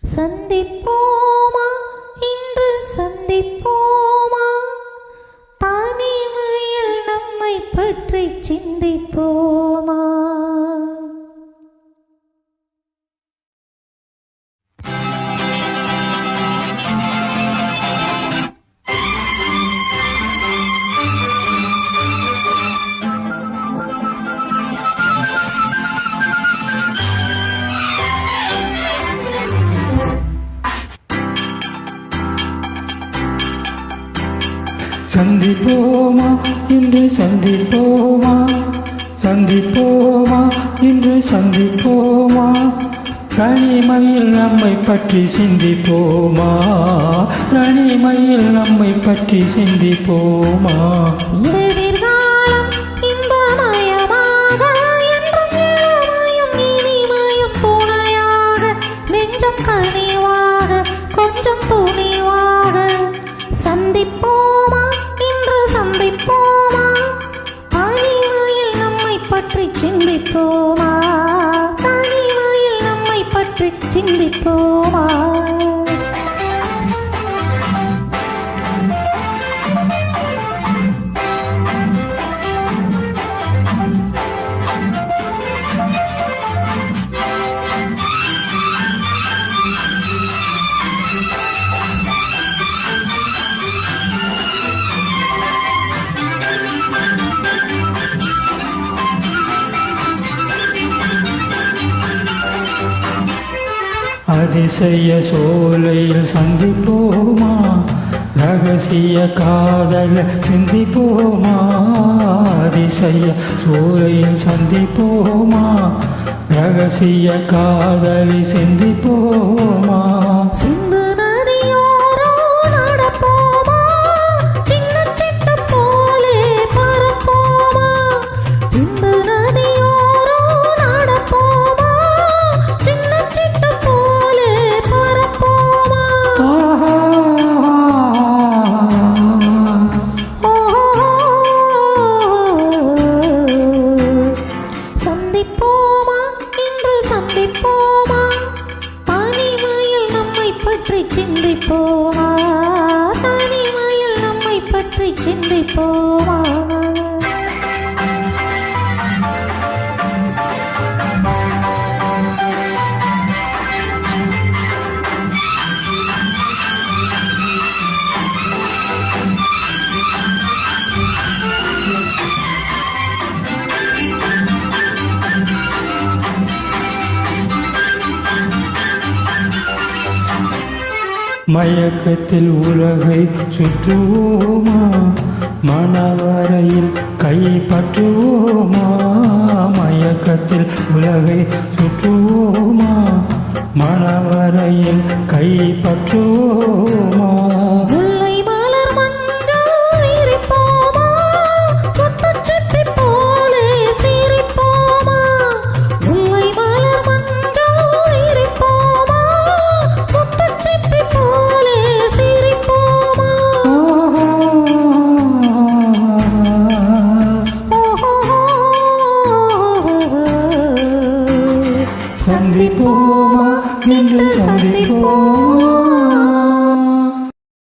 சந்திப்போமா இன்று சந்திப்போமா தனிமையில் நம்மை பற்றி சிந்திப்போமா. சந்திப்போமா இன்று சந்திப்போமா, சந்திப்போமா இன்று சந்திப்போமா தனிமையில் நம்மை பற்றி சிந்திப்போமா, தனிமையில் நம்மை பற்றி சிந்திப்போமா. எதிர்காலம் இன்பமயமாக என்றும் இளமையும் இனிமையும் துணையாக நெஞ்சம் கனிவாக கொஞ்சம் துணிவாக சந்திப்போமா இன்று சந்திப்போமா தனிமையில் நம்மை பற்றி சிந்திப்போமா, தனிமையில் நம்மை பற்றி சிந்திப்போமா. அதிசய சோலையில் சந்திப்போமா, ரகசிய காதல் சிந்திப்போமா. அதிசய சோலையில் சந்திப்போமா, ரகசிய காதலை சிந்திப்போமா. சிந்து நதியோரோ நடப்போமா சின்ன சிட்டு போலே பரப்போமா. சிந்து நதியோரோ நடப்போமா சின்ன சிட்டு போலே பரப்போமா. சந்திப்போமா இன்று சந்திப்போமா தனிமையில் நம்மை பற்றி சிந்திப்போமா, தனிமையில் நம்மை பற்றி சிந்திப்போமா. மயக்கத்தில் உலகை சுற்றுவோமா, மனவரையில் கைப்பற்றுவோமா.